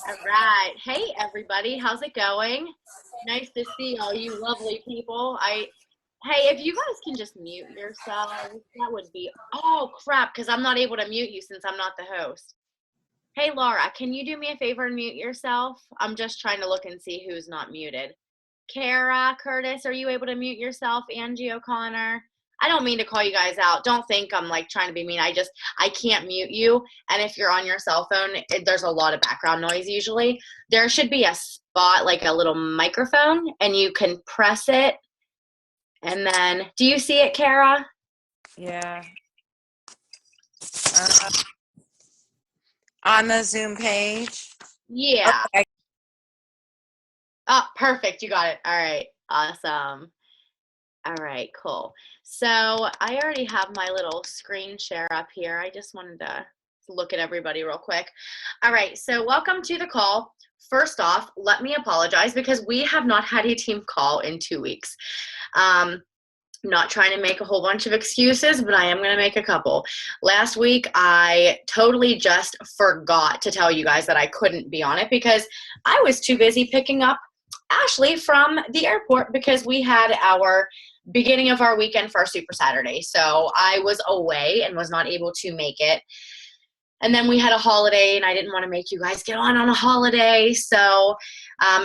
All right. Hey, everybody. How's it going? Nice to see all you lovely people. Hey, if you guys can just mute yourselves, that would be, oh, crap, because I'm not able to mute you since I'm not the host. Hey, Laura, can you do me a favor and mute yourself? I'm just trying to look and see who's not muted. Kara, Curtis, are you able to mute yourself? Angie O'Connor. I don't mean to call you guys out. Don't think I'm like trying to be mean. I can't mute you. And if you're on your cell phone, there's a lot of background noise usually. There should be a spot, like a little microphone, and you can press it. And then, do you see it, Kara? Yeah. On the Zoom page. Yeah. Okay. Oh, perfect. You got it. All right. Awesome. All right, cool. So I already have my little screen share up here. I just wanted to look at everybody real quick. All right, so welcome to the call. First off, let me apologize because we have not had a team call in 2 weeks. Not trying to make a whole bunch of excuses, but I am going to make a couple. Last week, I totally just forgot to tell you guys that I couldn't be on it because I was too busy picking up Ashley from the airport because we had our beginning of our weekend for our Super Saturday. So I was away and was not able to make it. And then we had a holiday, and I didn't want to make you guys get on a holiday. So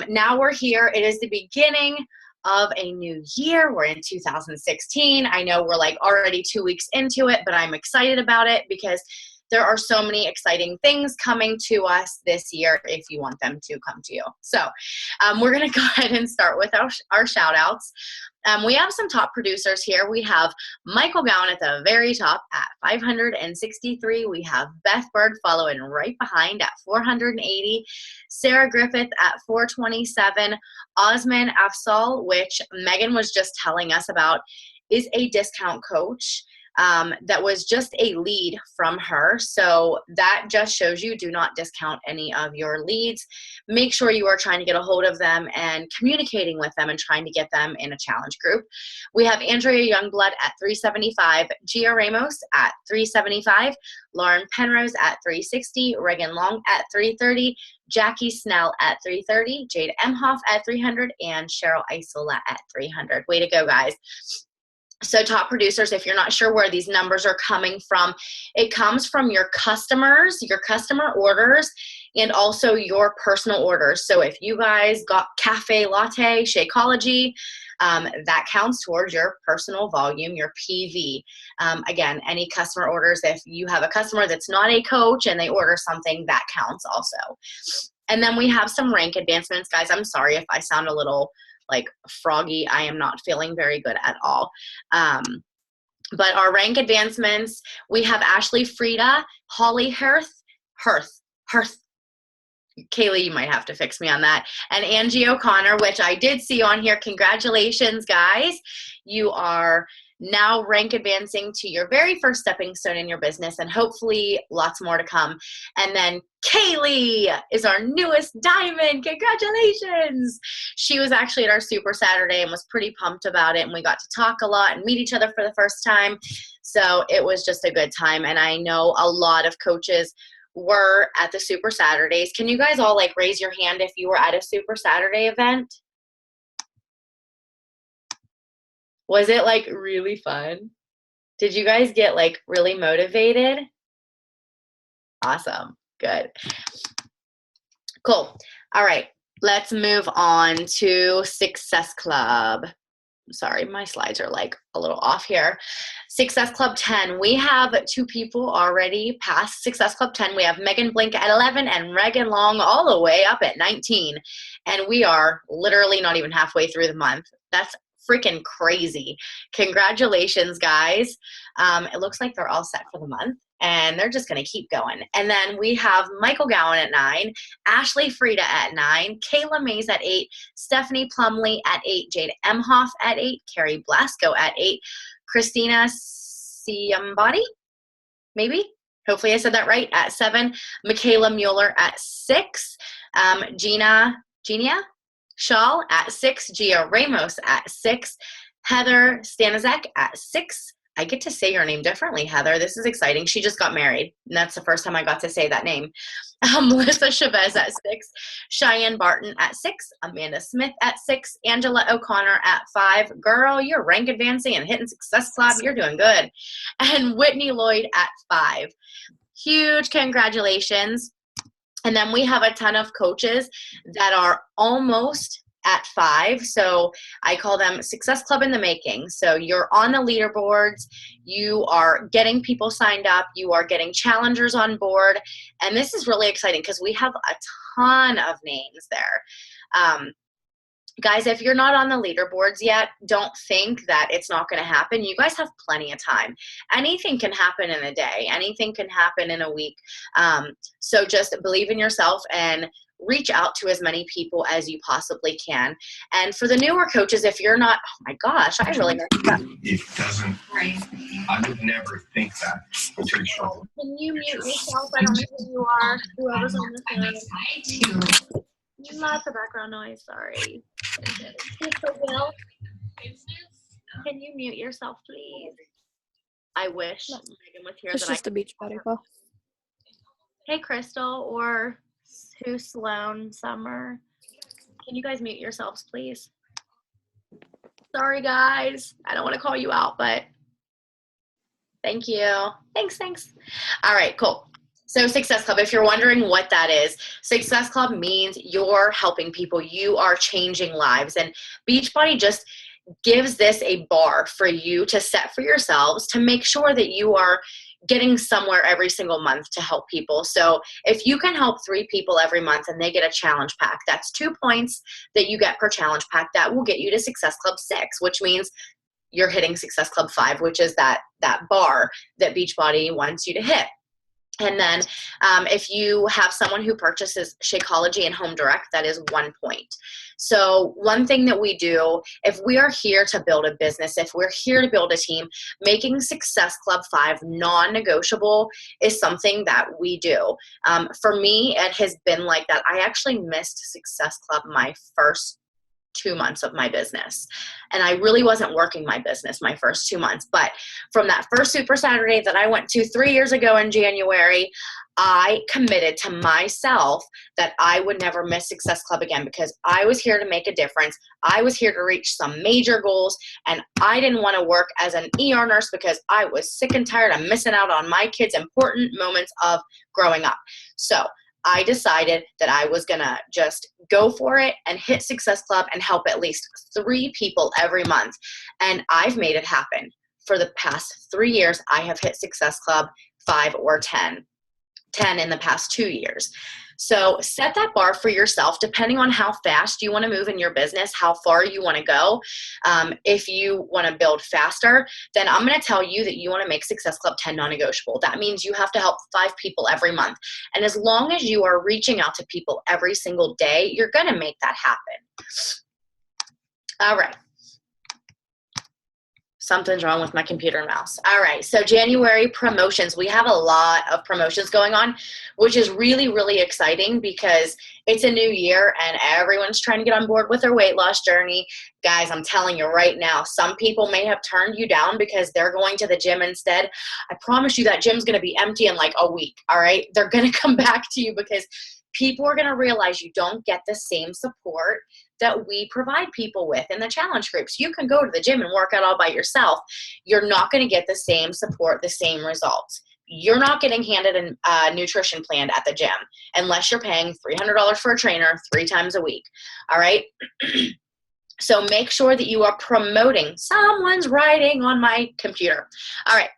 now we're here. It is the beginning of a new year. We're in 2016. I know we're like already 2 weeks into it, but I'm excited about it because there are so many exciting things coming to us this year if you want them to come to you. So we're going to go ahead and start with our shout outs. We have some top producers here. We have Michael Gowan at the very top at 563. We have Beth Bird following right behind at 480. Sarah Griffith at 427. Osman Afsal, which Megan was just telling us about, is a discount coach. That was just a lead from her. So that just shows you do not discount any of your leads. Make sure you are trying to get a hold of them and communicating with them and trying to get them in a challenge group. We have Andrea Youngblood at 375, Gia Ramos at 375, Lauren Penrose at 360, Reagan Long at 330, Jackie Snell at 330, Jade Emhoff at 300, and Cheryl Isola at 300. Way to go, guys. So top producers, if you're not sure where these numbers are coming from, it comes from your customers, your customer orders, and also your personal orders. So if you guys got cafe latte, Shakeology, that counts towards your personal volume, your PV. Again, any customer orders, if you have a customer that's not a coach and they order something, that counts also. And then we have some rank advancements. Guys, I'm sorry if I sound a little like froggy. I am not feeling very good at all. But our rank advancements, we have Ashley Frieda, Holly Hirth. Kaylee, you might have to fix me on that. And Angie O'Connor, which I did see on here. Congratulations, guys. You are now rank advancing to your very first stepping stone in your business, and hopefully lots more to come. And then Kaylee is our newest diamond. Congratulations. She was actually at our Super Saturday and was pretty pumped about it, and we got to talk a lot and meet each other for the first time. So it was just a good time, and I know a lot of coaches were at the Super Saturdays. Can you guys all like raise your hand if you were at a Super Saturday event? Was it like really fun? Did you guys get like really motivated? Awesome. Good. Cool. All right. Let's move on to Success Club. Sorry, my slides are like a little off here. Success Club 10. We have 2 people already past Success Club 10. We have Megan Blink at 11 and Reagan Long all the way up at 19. And we are literally not even halfway through the month. That's freaking crazy. Congratulations, guys. It looks like they're all set for the month, and they're just going to keep going. And then we have Michael Gowan at 9, Ashley Frieda at 9, Kayla Mays at 8, Stephanie Plumley at 8, Jade Emhoff at 8, Carrie Blasco at 8, Christina Ciambati, maybe? Hopefully I said that right, at 7, Michaela Mueller at 6, Gina Shaw at 6, Gia Ramos at 6, Heather Stanizek at 6. I get to say your name differently, Heather. This is exciting. She just got married, and that's the first time I got to say that name. Melissa Chavez at 6, Cheyenne Barton at 6, Amanda Smith at 6, Angela O'Connor at 5. Girl, you're rank advancing and hitting Success Club. You're doing good. And Whitney Lloyd at 5. Huge congratulations. And then we have a ton of coaches that are almost at 5. So I call them Success Club in the making. So you're on the leaderboards, you are getting people signed up, you are getting challengers on board. And this is really exciting because we have a ton of names there. Guys, if you're not on the leaderboards yet, don't think that it's not going to happen. You guys have plenty of time. Anything can happen in a day. Anything can happen in a week. So just believe in yourself and reach out to as many people as you possibly can. And for the newer coaches, if you're not, oh my gosh, I really messed up. It doesn't, I would never think that. Can you mute yourself? I don't know who you are. Whoever's on the phone. Lots of background noise, sorry. Mr. Will, can you mute yourself, please? I wish Megan was here. It's just a Beachbody call. Hey, Crystal, or Sue, Sloan, Summer. Can you guys mute yourselves, please? Sorry, guys. I don't want to call you out, but thank you. Thanks. All right, cool. So Success Club, if you're wondering what that is, Success Club means you're helping people. You are changing lives. And Beachbody just gives this a bar for you to set for yourselves to make sure that you are getting somewhere every single month to help people. So if you can help 3 people every month and they get a challenge pack, that's 2 points that you get per challenge pack. That will get you to Success Club 6, which means you're hitting Success Club 5, which is that bar that Beachbody wants you to hit. And then if you have someone who purchases Shakeology and Home Direct, that is 1 point. So one thing that we do, if we are here to build a business, if we're here to build a team, making Success Club 5 non-negotiable is something that we do. For me, it has been like that. I actually missed Success Club my first 2 months of my business. And I really wasn't working my business my first 2 months. But from that first Super Saturday that I went to 3 years ago in January, I committed to myself that I would never miss Success Club again because I was here to make a difference. I was here to reach some major goals, and I didn't want to work as an ER nurse because I was sick and tired of missing out on my kids' important moments of growing up. So I decided that I was going to just go for it and hit Success Club and help at least 3 people every month. And I've made it happen. For the past 3 years, I have hit Success Club 5 or 10 in the past 2 years. So set that bar for yourself depending on how fast you want to move in your business, how far you want to go. If you want to build faster, then I'm going to tell you that you want to make Success Club 10 non-negotiable. That means you have to help 5 people every month. And as long as you are reaching out to people every single day, you're going to make that happen. All right. Something's wrong with my computer and mouse. All right, so January promotions. We have a lot of promotions going on, which is really, really exciting because it's a new year and everyone's trying to get on board with their weight loss journey. Guys, I'm telling you right now, some people may have turned you down because they're going to the gym instead. I promise you that gym's going to be empty in like a week, all right? They're going to come back to you because people are going to realize you don't get the same support that we provide people with in the challenge groups. You can go to the gym and work out all by yourself. You're not going to get the same support, the same results. You're not getting handed a nutrition plan at the gym unless you're paying $300 for a trainer 3 times a week. All right. So make sure that you are promoting. Someone's writing on my computer. All right.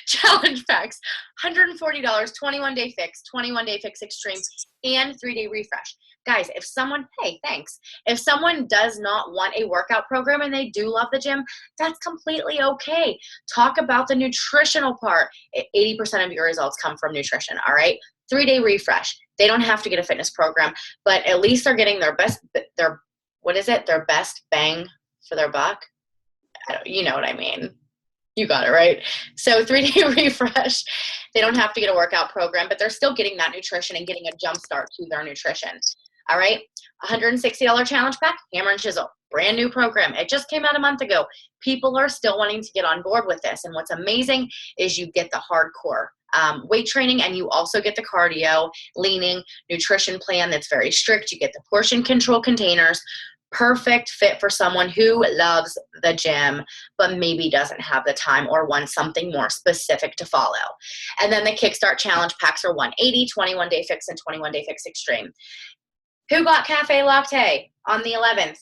Challenge packs, $140, 21-day fix, 21-day fix extreme, and 3-day refresh. Guys, if someone, hey, thanks. If someone does not want a workout program and they do love the gym, that's completely okay. Talk about the nutritional part. 80% of your results come from nutrition, all right? 3-day refresh. They don't have to get a fitness program, but at least they're getting their best, their best bang for their buck. You know what I mean. You got it, right? So 3-day refresh, they don't have to get a workout program, but they're still getting that nutrition and getting a jump start to their nutrition. All right, $160 challenge pack, hammer and chisel, brand new program. It just came out a month ago. People are still wanting to get on board with this. And what's amazing is you get the hardcore weight training, and you also get the cardio, leaning, nutrition plan that's very strict. You get the portion control containers. Perfect fit for someone who loves the gym but maybe doesn't have the time or wants something more specific to follow. And then the Kickstart Challenge packs are 180, 21-day fix, and 21-day fix extreme. Who got cafe latte on the 11th?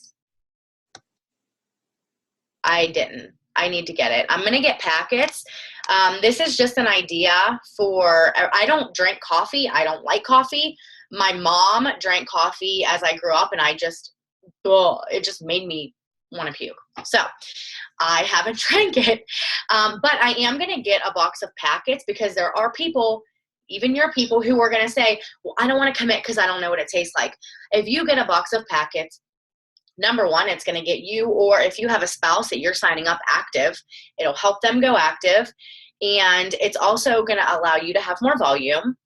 I didn't. I need to get it. I'm going to get packets. This is just an idea for, I don't drink coffee. I don't like coffee. My mom drank coffee as I grew up, and it just made me want to puke. So I haven't drank it, but I am going to get a box of packets because there are people, even your people, who are going to say, well, I don't want to commit because I don't know what it tastes like. If you get a box of packets, number one, it's going to get you, or if you have a spouse that you're signing up, active. It'll help them go active. And it's also going to allow you to have more volume.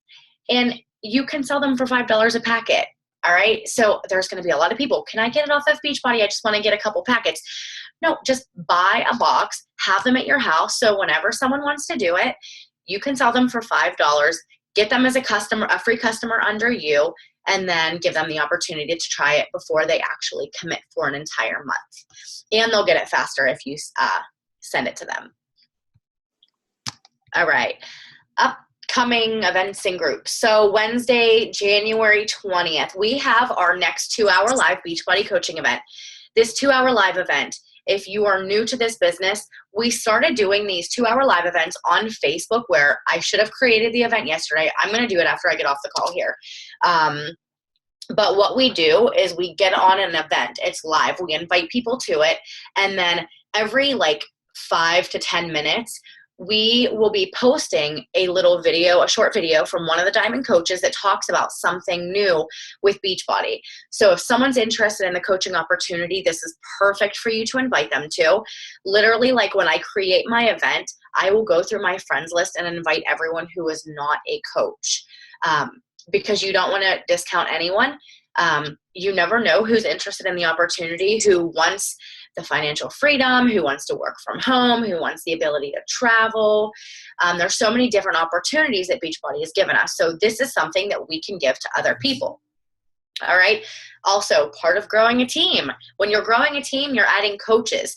And you can sell them for $5 a packet. All right. So there's going to be a lot of people. Can I get it off of Beachbody? I just want to get a couple packets. No, just buy a box, have them at your house. So whenever someone wants to do it, you can sell them for $5, get them as a customer, a free customer under you, and then give them the opportunity to try it before they actually commit for an entire month. And they'll get it faster if you send it to them. All right. Upcoming events and groups. So Wednesday, January 20th, we have our next 2-hour live Beachbody coaching event. This 2-hour live event, if you are new to this business, we started doing these 2-hour live events on Facebook, where I should have created the event yesterday. I'm going to do it after I get off the call here. But what we do is we get on an event. It's live. We invite people to it. And then every 5 to 10 minutes, we will be posting a little video, a short video from one of the Diamond coaches that talks about something new with Beachbody. So if someone's interested in the coaching opportunity, this is perfect for you to invite them to. Literally, when I create my event, I will go through my friends list and invite everyone who is not a coach, because you don't want to discount anyone. You never know who's interested in the opportunity, who wants the financial freedom, who wants to work from home, who wants the ability to travel. There's so many different opportunities that Beachbody has given us. So this is something that we can give to other people. All right. Also, part of growing a team. When you're growing a team, you're adding coaches.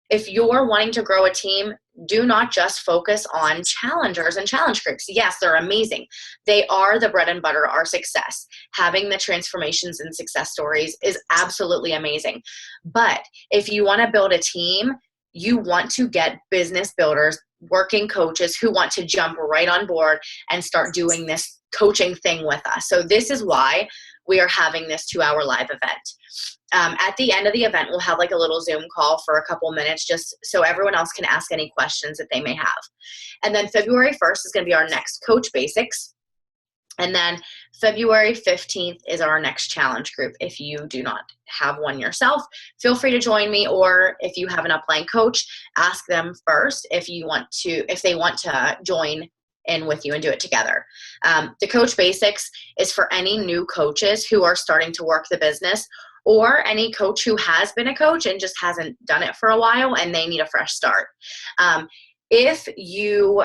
If you're wanting to grow a team, do not just focus on challengers and challenge groups. Yes, they're amazing. They are the bread and butter of our success. Having the transformations and success stories is absolutely amazing. But if you want to build a team, you want to get business builders, working coaches who want to jump right on board and start doing this coaching thing with us. So this is why we are having this 2-hour live event. At the end of the event, we'll have a little Zoom call for a couple minutes just so everyone else can ask any questions that they may have. And then February 1st is going to be our next Coach Basics. And then February 15th is our next challenge group. If you do not have one yourself, feel free to join me, or if you have an upline coach, ask them first if they want to join in with you and do it together. The Coach Basics is for any new coaches who are starting to work the business, or any coach who has been a coach and just hasn't done it for a while and they need a fresh start. If you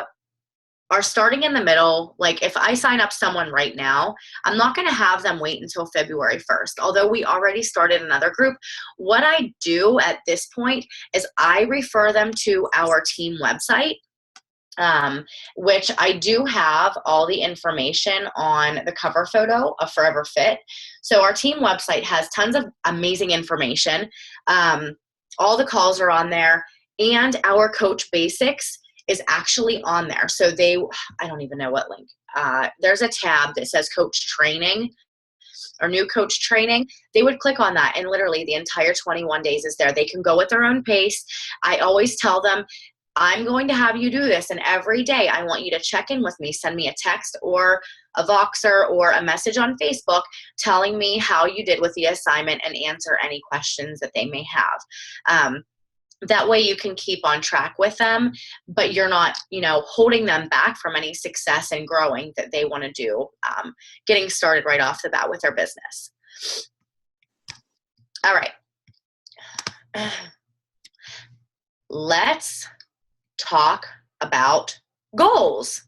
are starting in the middle, if I sign up someone right now, I'm not going to have them wait until February 1st. Although we already started another group, what I do at this point is I refer them to our team website, which I do have all the information on the cover photo of Forever Fit. So our team website has tons of amazing information. All the calls are on there, and our Coach Basics is actually on there. So I don't even know what link. There's a tab that says Coach Training or New Coach Training. They would click on that, and literally the entire 21 days is there. They can go at their own pace. I always tell them, I'm going to have you do this, and every day I want you to check in with me. Send me a text or a Voxer or a message on Facebook telling me how you did with the assignment and answer any questions that they may have. That way you can keep on track with them, but you're not, holding them back from any success and growing that they want to do, getting started right off the bat with their business. All right. Let's talk about goals.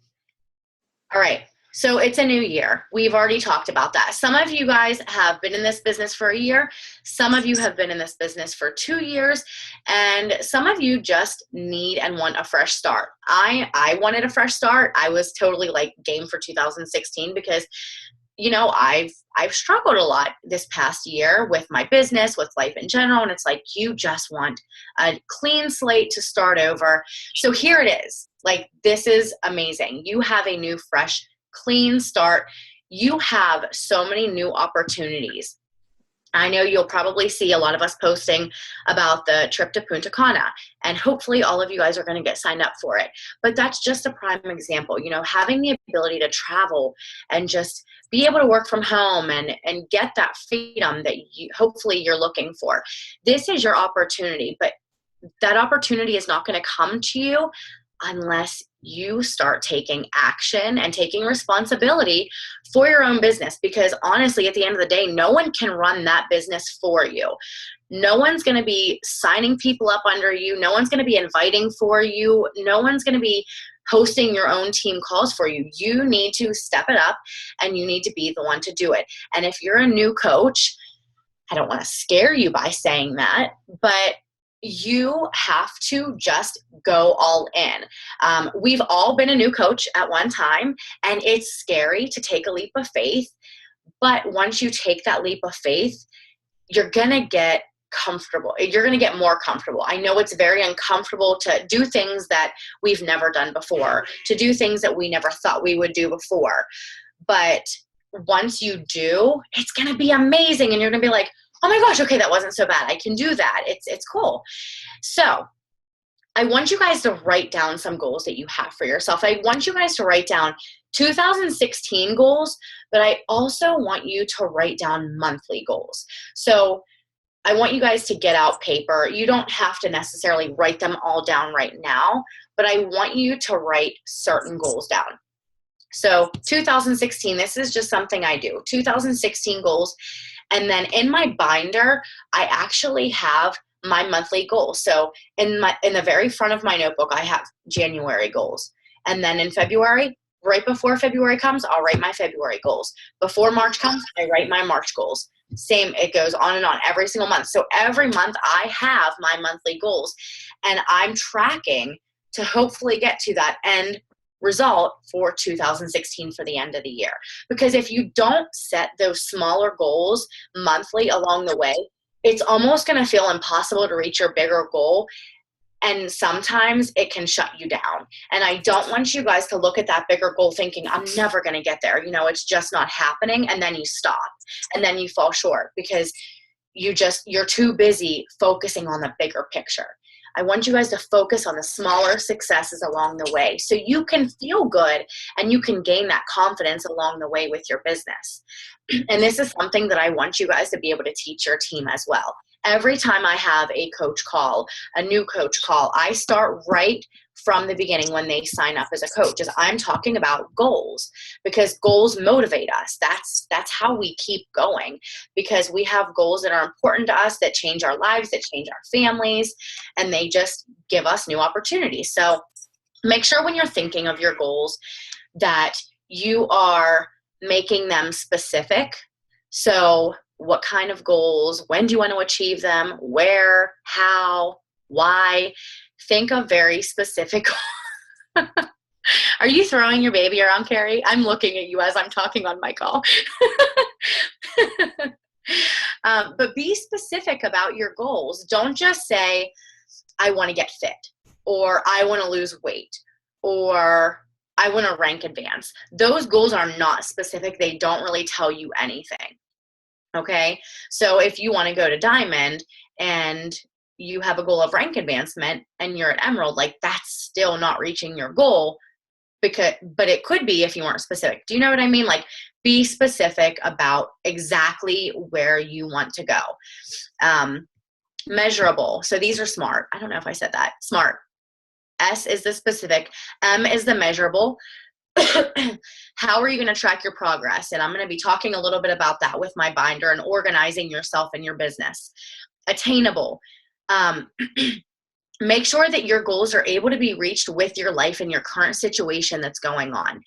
All right. So it's a new year. We've already talked about that. Some of you guys have been in this business for a year. Some of you have been in this business for 2 years. And some of you just need and want a fresh start. I wanted a fresh start. I was totally like game for 2016 because I've struggled a lot this past year with my business, with life in general, and it's like you just want a clean slate to start over. So here it is. Like, this is amazing. You have a new, fresh, clean start. You have so many new opportunities. I know you'll probably see a lot of us posting about the trip to Punta Cana, and hopefully all of you guys are going to get signed up for it. But that's just a prime example, having the ability to travel and just be able to work from home and get that freedom that hopefully you're looking for. This is your opportunity, but that opportunity is not going to come to you unless you start taking action and taking responsibility for your own business. Because honestly, at the end of the day, no one can run that business for you. No one's going to be signing people up under you. No one's going to be inviting for you. No one's going to be hosting your own team calls for you. You need to step it up and you need to be the one to do it. And if you're a new coach, I don't want to scare you by saying that, but you have to just go all in. We've all been a new coach at one time, and it's scary to take a leap of faith. But once you take that leap of faith, you're going to get comfortable. You're going to get more comfortable. I know it's very uncomfortable to do things that we've never done before, to do things that we never thought we would do before. But once you do, it's going to be amazing. And you're going to be like, oh my gosh, okay, that wasn't so bad. I can do that. It's cool. So I want you guys to write down some goals that you have for yourself. I want you guys to write down 2016 goals, but I also want you to write down monthly goals. So I want you guys to get out paper. You don't have to necessarily write them all down right now, but I want you to write certain goals down. So 2016, this is just something I do. 2016 goals. And then in my binder, I actually have my monthly goals. So in the very front of my notebook, I have January goals. And then in February, right before February comes, I'll write my February goals. Before March comes, I write my March goals. Same, it goes on and on every single month. So every month I have my monthly goals, and I'm tracking to hopefully get to that end result for 2016 for the end of the year. Because if you don't set those smaller goals monthly along the way, it's almost going to feel impossible to reach your bigger goal. And sometimes it can shut you down. And I don't want you guys to look at that bigger goal thinking, I'm never going to get there. It's just not happening. And then you stop and then you fall short because you're too busy focusing on the bigger picture. I want you guys to focus on the smaller successes along the way so you can feel good and you can gain that confidence along the way with your business. And this is something that I want you guys to be able to teach your team as well. Every time I have a coach call, a new coach call, I start right from the beginning when they sign up as a coach, is I'm talking about goals, because goals motivate us. That's how we keep going, because we have goals that are important to us, that change our lives, that change our families, and they just give us new opportunities. So make sure when you're thinking of your goals that you are making them specific. So what kind of goals? When do you want to achieve them? Where? How? Why? Think of very specific. Are you throwing your baby around, Carrie? I'm looking at you as I'm talking on my call. But be specific about your goals. Don't just say, I want to get fit, or I want to lose weight, or I want to rank advance. Those goals are not specific. They don't really tell you anything. Okay, so if you want to go to Diamond and you have a goal of rank advancement and you're at Emerald, like that's still not reaching your goal, but it could be if you weren't specific. Do you know what I mean? Like, be specific about exactly where you want to go. Measurable. So these are SMART. I don't know if I said that. SMART. S is the specific. M is the measurable. How are you going to track your progress? And I'm going to be talking a little bit about that with my binder and organizing yourself and your business. Attainable. Make sure that your goals are able to be reached with your life and your current situation that's going on.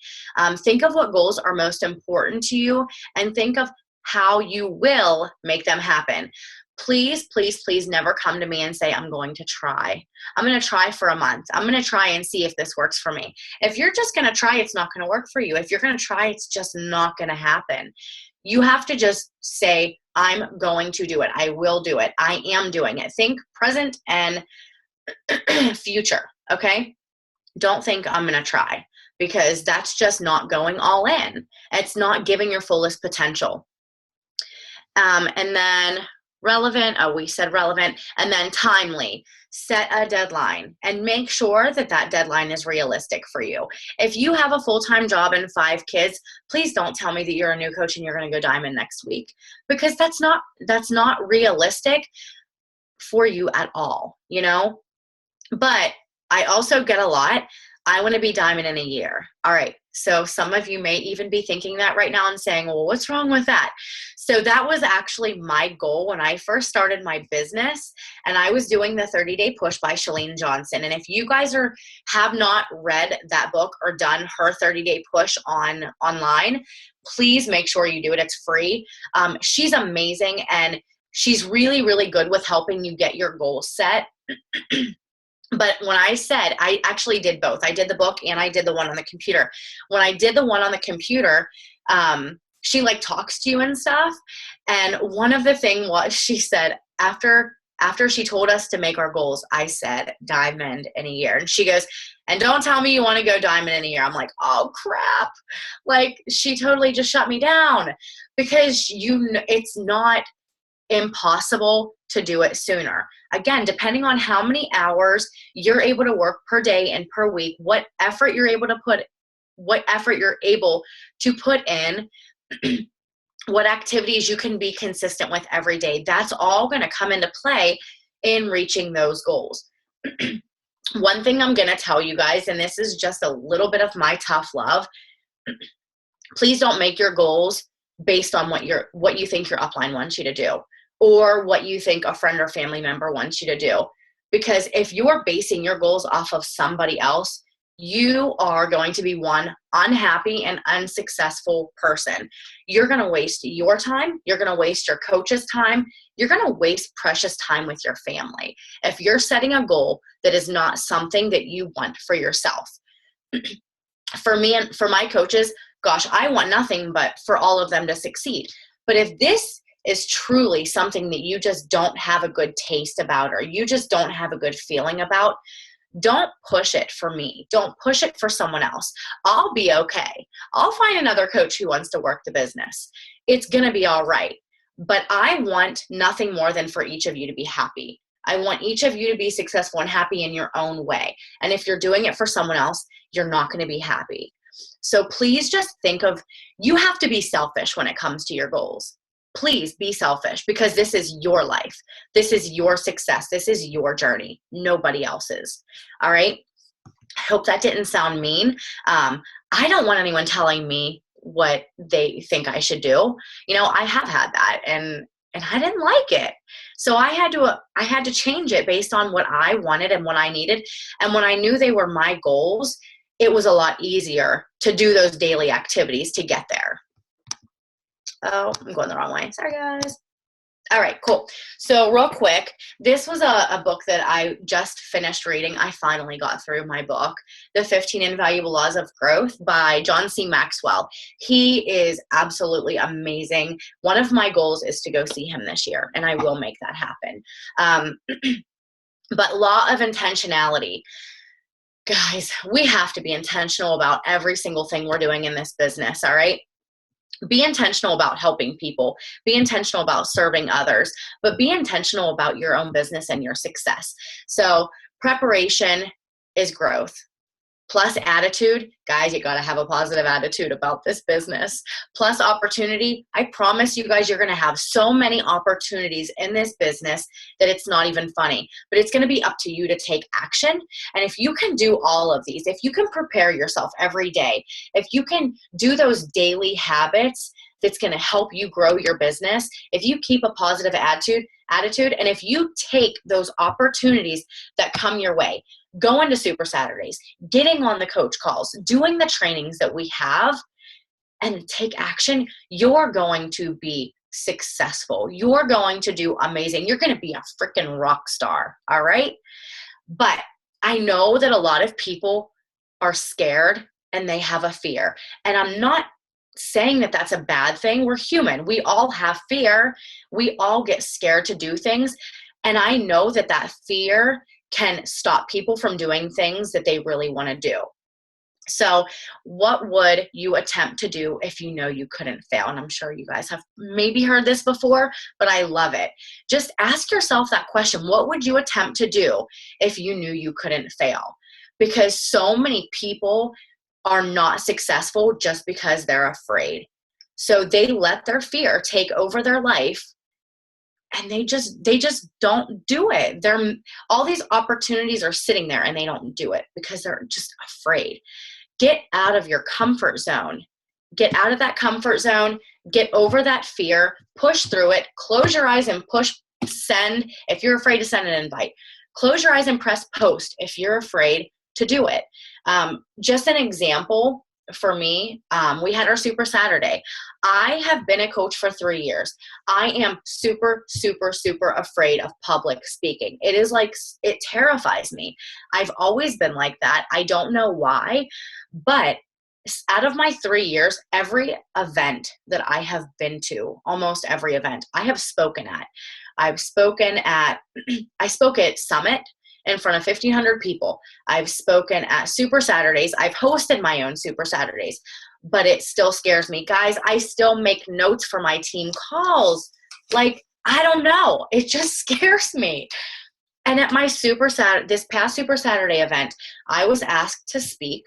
Think of what goals are most important to you and think of how you will make them happen. Please, please, please never come to me and say, I'm going to try. I'm going to try for a month. I'm going to try and see if this works for me. If you're just going to try, it's not going to work for you. If you're going to try, it's just not going to happen. You have to just say, I'm going to do it. I will do it. I am doing it. Think present and future, okay? Don't think I'm going to try, because that's just not going all in. It's not giving your fullest potential. And then relevant, we said relevant, and then timely. Set a deadline and make sure that that deadline is realistic for you. If you have a full-time job and 5 kids, please don't tell me that you're a new coach and you're going to go diamond next week, because that's not realistic for you at all, you know? But I also get a lot, I want to be diamond in a year. All right. So some of you may even be thinking that right now and saying, well, what's wrong with that? So that was actually my goal when I first started my business, and I was doing the 30-Day Push by Chalene Johnson. And if you guys have not read that book or done her 30-Day Push online, please make sure you do it. It's free. She's amazing, and she's really, really good with helping you get your goals set. But when I actually did both. I did the book and I did the one on the computer. When I did the one on the computer, she like talks to you and stuff. And one of the things was, she said, after she told us to make our goals, I said diamond in a year. And she goes, and don't tell me you want to go diamond in a year. I'm like, oh crap. Like, she totally just shut me down, because it's not impossible to do it sooner. Again, depending on how many hours you're able to work per day and per week, what effort you're able to put in, what activities you can be consistent with every day, that's all going to come into play in reaching those goals. One thing I'm going to tell you guys, and this is just a little bit of my tough love, please don't make your goals based on what you think your upline wants you to do, or what you think a friend or family member wants you to do. Because if you're basing your goals off of somebody else, you are going to be one unhappy and unsuccessful person. You're going to waste your time. You're going to waste your coach's time. You're going to waste precious time with your family if you're setting a goal that is not something that you want for yourself. For me and for my coaches, gosh, I want nothing but for all of them to succeed. But if this is truly something that you just don't have a good taste about, or you just don't have a good feeling about, don't push it for me. Don't push it for someone else. I'll be okay. I'll find another coach who wants to work the business. It's going to be all right. But I want nothing more than for each of you to be happy. I want each of you to be successful and happy in your own way. And if you're doing it for someone else, you're not going to be happy. So please just think of, you have to be selfish when it comes to your goals. Please be selfish, because this is your life. This is your success. This is your journey, nobody else's. All right. I hope that didn't sound mean. I don't want anyone telling me what they think I should do. You know, I have had that, and I didn't like it. So I had to change it based on what I wanted and what I needed. And when I knew they were my goals, it was a lot easier to do those daily activities to get there. Oh, I'm going the wrong way. Sorry, guys. All right, cool. So real quick, this was a book that I just finished reading. I finally got through my book, The 15 Invaluable Laws of Growth by John C. Maxwell. He is absolutely amazing. One of my goals is to go see him this year, and I will make that happen. But law of intentionality. Guys, we have to be intentional about every single thing we're doing in this business, all right? Be intentional about helping people. Be intentional about serving others, but be intentional about your own business and your success. So preparation is growth. Plus attitude. Guys, you got to have a positive attitude about this business. Plus opportunity. I promise you guys, you're going to have so many opportunities in this business that it's not even funny. But it's going to be up to you to take action. And if you can do all of these, if you can prepare yourself every day, if you can do those daily habits that's going to help you grow your business, if you keep a positive attitude, and if you take those opportunities that come your way, going to Super Saturdays, getting on the coach calls, doing the trainings that we have, and take action, you're going to be successful. You're going to do amazing. You're going to be a freaking rock star. All right. But I know that a lot of people are scared and they have a fear. And I'm not saying that that's a bad thing. We're human. We all have fear. We all get scared to do things. And I know that that fear can stop people from doing things that they really want to do. So what would you attempt to do if you know you couldn't fail? And I'm sure you guys have maybe heard this before, but I love it. Just ask yourself that question. What would you attempt to do if you knew you couldn't fail? Because so many people are not successful just because they're afraid. So they let their fear take over their life, and they just don't do it. All these opportunities are sitting there and they don't do it because they're just afraid. Get out of your comfort zone. Get out of that comfort zone. Get over that fear. Push through it. Close your eyes and push send if you're afraid to send an invite. Close your eyes and press post if you're afraid to do it. Just an example for me, we had our Super Saturday. I have been a coach for 3 years. I am super, super, super afraid of public speaking. It terrifies me. I've always been like that. I don't know why, but out of my 3 years, every event that I have been to, almost every event, I have spoken at. I spoke at Summit in front of 1,500 people. I've spoken at Super Saturdays. I've hosted my own Super Saturdays, but it still scares me. Guys, I still make notes for my team calls. I don't know. It just scares me. And at my this past Super Saturday event, I was asked to speak.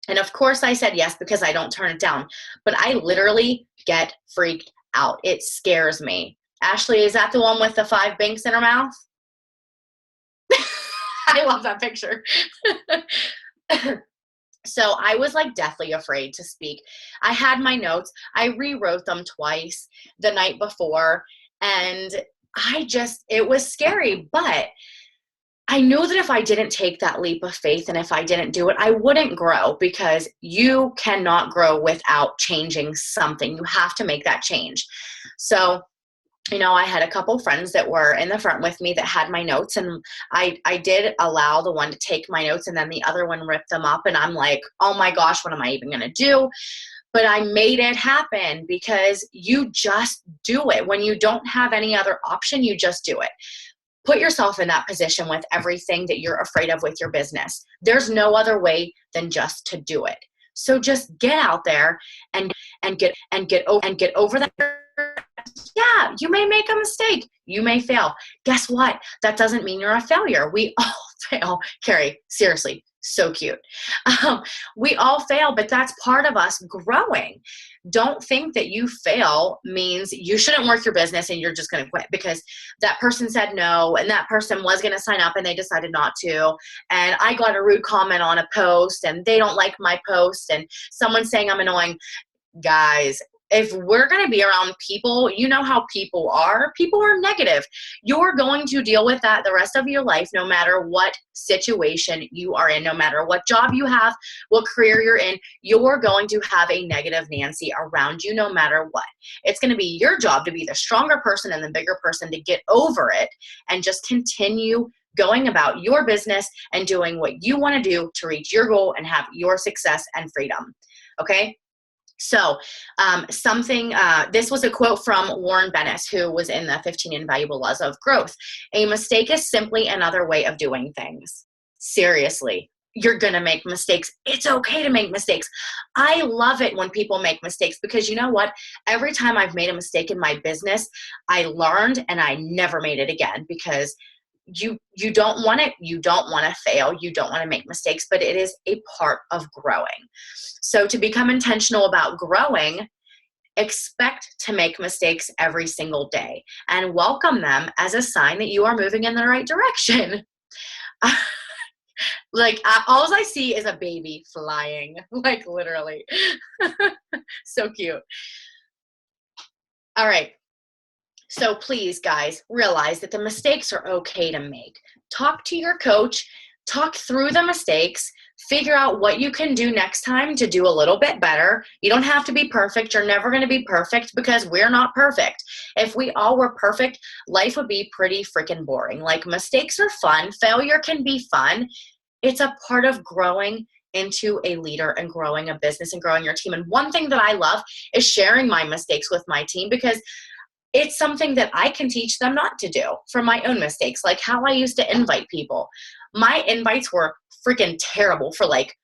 And of course I said yes because I don't turn it down. But I literally get freaked out. It scares me. Ashley, is that the one with the 5 banks in her mouth? I love that picture. So I was deathly afraid to speak. I had my notes. I rewrote them twice the night before, and it was scary, but I knew that if I didn't take that leap of faith and if I didn't do it, I wouldn't grow, because you cannot grow without changing something. You have to make that change. So I had a couple friends that were in the front with me that had my notes, and I did allow the one to take my notes, and then the other one ripped them up, and I'm like, oh my gosh, what am I even going to do? But I made it happen, because you just do it. When you don't have any other option, you just do it. Put yourself in that position with everything that you're afraid of with your business. There's no other way than just to do it. So just get out there and get over that. Yeah, you may make a mistake. You may fail. Guess what? That doesn't mean you're a failure. We all fail. Carrie, seriously, so cute. We all fail, but that's part of us growing. Don't think that you fail means you shouldn't work your business and you're just going to quit because that person said no and that person was going to sign up and they decided not to. And I got a rude comment on a post and they don't like my post and someone's saying I'm annoying. Guys, if we're going to be around people, you know how people are. People are negative. You're going to deal with that the rest of your life, no matter what situation you are in, no matter what job you have, what career you're in. You're going to have a negative Nancy around you no matter what. It's going to be your job to be the stronger person and the bigger person to get over it and just continue going about your business and doing what you want to do to reach your goal and have your success and freedom. Okay? So this was a quote from Warren Bennis, who was in the 15 Invaluable Laws of Growth. A mistake is simply another way of doing things. Seriously, you're going to make mistakes. It's okay to make mistakes. I love it when people make mistakes because you know what? Every time I've made a mistake in my business, I learned and I never made it again because you don't want it. You don't want to fail. You don't want to make mistakes, but it is a part of growing. So to become intentional about growing, expect to make mistakes every single day and welcome them as a sign that you are moving in the right direction. All I see is a baby flying, literally. So cute. All right. So please, guys, realize that the mistakes are okay to make. Talk to your coach, talk through the mistakes, figure out what you can do next time to do a little bit better. You don't have to be perfect. You're never going to be perfect because we're not perfect. If we all were perfect, life would be pretty freaking boring. Like, mistakes are fun. Failure can be fun. It's a part of growing into a leader and growing a business and growing your team. And one thing that I love is sharing my mistakes with my team, because it's something that I can teach them not to do from my own mistakes, like how I used to invite people. My invites were freaking terrible for like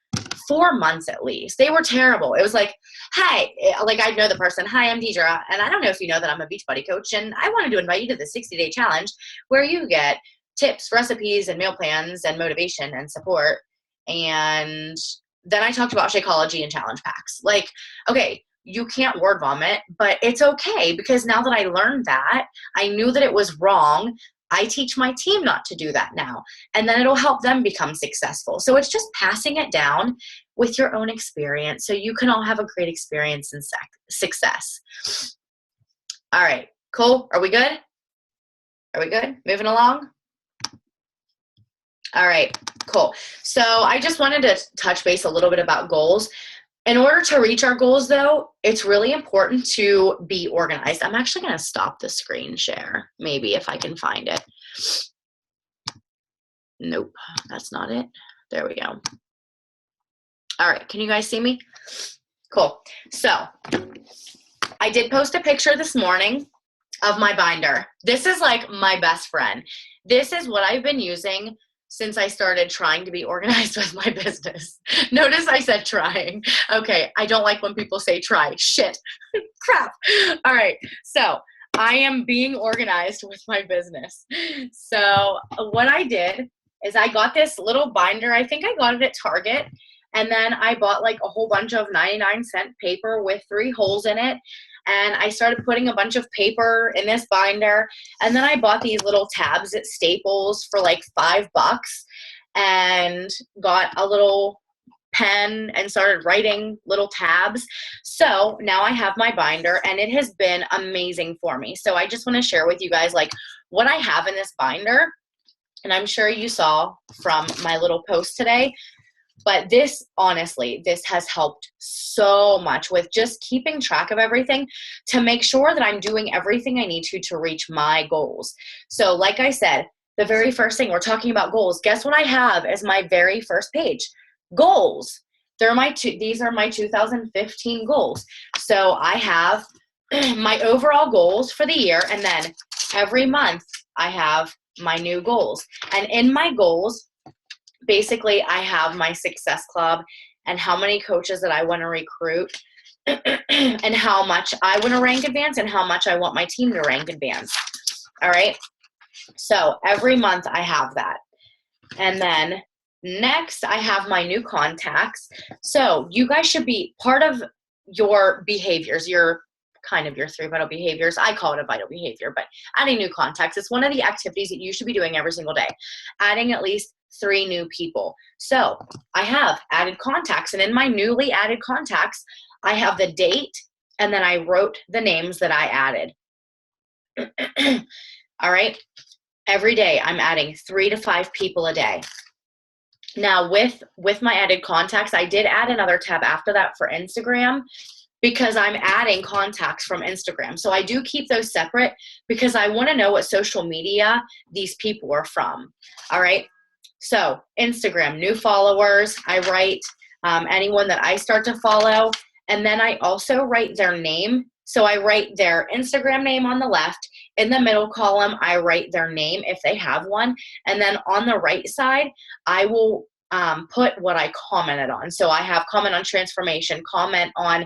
4 months at least. They were terrible. It was like, hi, like I'd know the person, hi, I'm Deidre, and I don't know if you know that I'm a Beachbody coach, and I wanted to invite you to the 60-day challenge where you get tips, recipes, and meal plans, and motivation and support. And then I talked about Shakeology and challenge packs. Like, okay, you can't word vomit, but it's okay, because now that I learned that, I knew that it was wrong. I teach my team not to do that now, and then it'll help them become successful. So it's just passing it down with your own experience so you can all have a great experience and success. All right, cool. Are we good? Are we good? Moving along? All right, cool. So I just wanted to touch base a little bit about goals. In order to reach our goals, though, it's really important to be organized. I'm actually going to stop the screen share, maybe, if I can find it. Nope, that's not it. There we go. All right, can you guys see me? Cool. So I did post a picture this morning of my binder. This is like my best friend. This is what I've been using since I started trying to be organized with my business. Notice I said trying. Okay, I don't like when people say try. Shit. Crap. All right, so I am being organized with my business. So what I did is I got this little binder. I think I got it at Target. And then I bought like a whole bunch of 99-cent paper with 3 holes in it. And I started putting a bunch of paper in this binder. And then I bought these little tabs at Staples for like $5 and got a little pen and started writing little tabs. So now I have my binder, and it has been amazing for me. So I just want to share with you guys like what I have in this binder. And I'm sure you saw from my little post today. But this, honestly, this has helped so much with just keeping track of everything to make sure that I'm doing everything I need to reach my goals. So like I said, the very first thing, we're talking about goals. Guess what I have as my very first page? Goals. These are my 2015 goals. So I have my overall goals for the year, and then every month I have my new goals. And in my goals, basically, I have my success club and how many coaches that I want to recruit and how much I want to rank advance and how much I want my team to rank advance. All right. So every month I have that. And then next I have my new contacts. So you guys should be part of your behaviors, your 3 vital behaviors. I call it a vital behavior, but adding new contacts, it's one of the activities that you should be doing every single day. Adding at least 3 new people. So I have added contacts, and in my newly added contacts, I have the date, and then I wrote the names that I added. All right. Every day I'm adding 3 to 5 people a day. Now with my added contacts, I did add another tab after that for Instagram, because I'm adding contacts from Instagram. So I do keep those separate because I want to know what social media these people are from. All right. So Instagram, new followers, I write anyone that I start to follow. And then I also write their name. So I write their Instagram name on the left. In the middle column, I write their name if they have one. And then on the right side, I will put what I commented on. So I have comment on transformation, comment on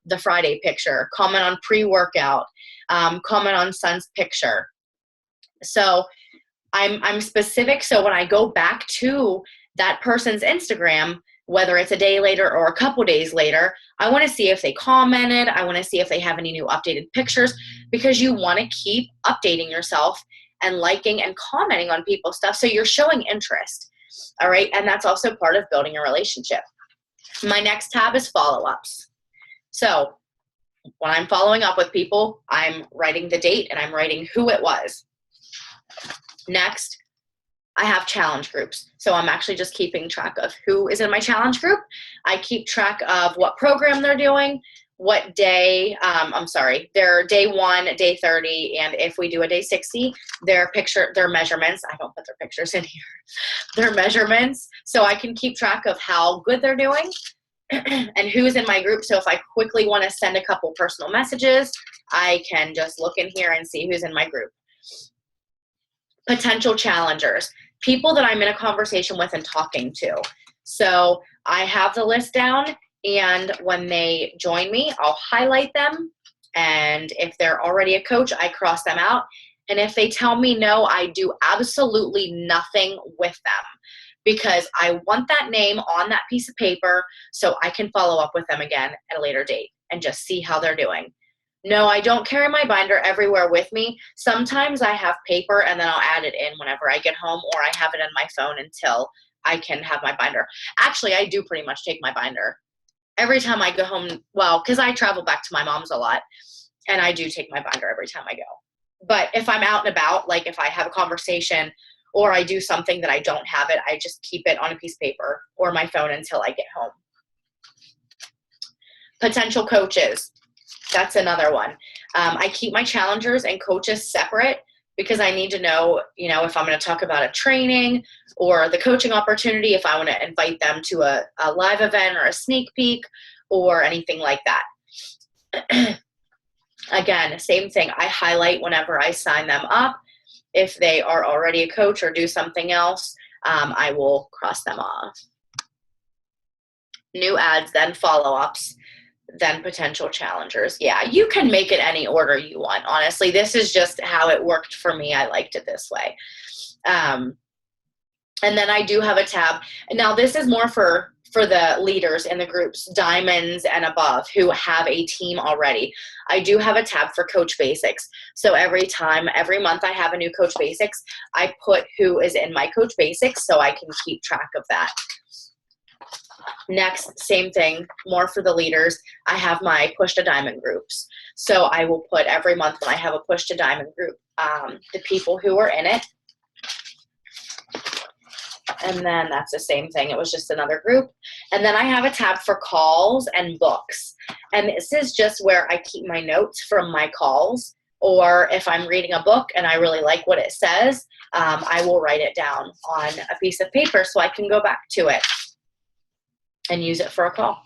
the Friday picture, comment on pre-workout, comment on son's picture. So I'm specific. So when I go back to that person's Instagram, whether it's a day later or a couple days later, I want to see if they commented. I want to see if they have any new updated pictures, because you want to keep updating yourself and liking and commenting on people's stuff. So you're showing interest. All right. And that's also part of building a relationship. My next tab is follow-ups. So when I'm following up with people, I'm writing the date and I'm writing who it was. Next, I have challenge groups. So I'm actually just keeping track of who is in my challenge group. I keep track of what program they're doing, what day, their day 1, day 30, and if we do a day 60, their measurements. I don't put their pictures in here. Their measurements, so I can keep track of how good they're doing and who's in my group. So if I quickly want to send a couple personal messages, I can just look in here and see who's in my group. Potential challengers, people that I'm in a conversation with and talking to. So I have the list down, and when they join me, I'll highlight them. And if they're already a coach, I cross them out. And if they tell me no, I do absolutely nothing with them, because I want that name on that piece of paper so I can follow up with them again at a later date and just see how they're doing. No, I don't carry my binder everywhere with me. Sometimes I have paper and then I'll add it in whenever I get home, or I have it in my phone until I can have my binder. Actually, I do pretty much take my binder every time I go home. Well, because I travel back to my mom's a lot, and I do take my binder every time I go. But if I'm out and about, like if I have a conversation or I do something that I don't have it, I just keep it on a piece of paper or my phone until I get home. Potential coaches. That's another one. I keep my challengers and coaches separate because I need to know, if I'm going to talk about a training or the coaching opportunity, if I want to invite them to a live event or a sneak peek or anything like that. Again, same thing. I highlight whenever I sign them up. If they are already a coach or do something else, I will cross them off. New ads, then follow-ups, then potential challengers. Yeah, you can make it any order you want. Honestly, this is just how it worked for me. I liked it this way. And then I do have a tab. Now, this is more for the leaders in the groups, diamonds and above, who have a team already. I do have a tab for Coach Basics. So every month I have a new Coach Basics, I put who is in my Coach Basics so I can keep track of that. Next, same thing, more for the leaders. I have my Push to Diamond groups. So I will put every month when I have a Push to Diamond group, the people who are in it. And then that's the same thing. It was just another group. And then I have a tab for calls and books. And this is just where I keep my notes from my calls. Or if I'm reading a book and I really like what it says, I will write it down on a piece of paper so I can go back to it and use it for a call.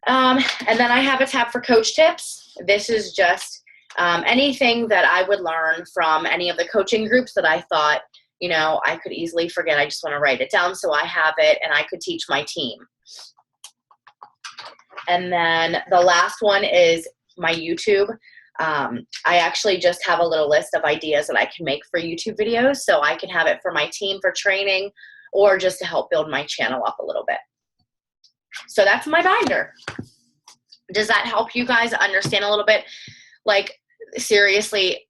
And then I have a tab for coach tips. This is just anything that I would learn from any of the coaching groups that I thought, I could easily forget. I just want to write it down so I have it and I could teach my team. And then the last one is my YouTube. I actually just have a little list of ideas that I can make for YouTube videos, so I can have it for my team for training or just to help build my channel up a little bit. So that's my binder. Does that help you guys understand a little bit? Like, seriously,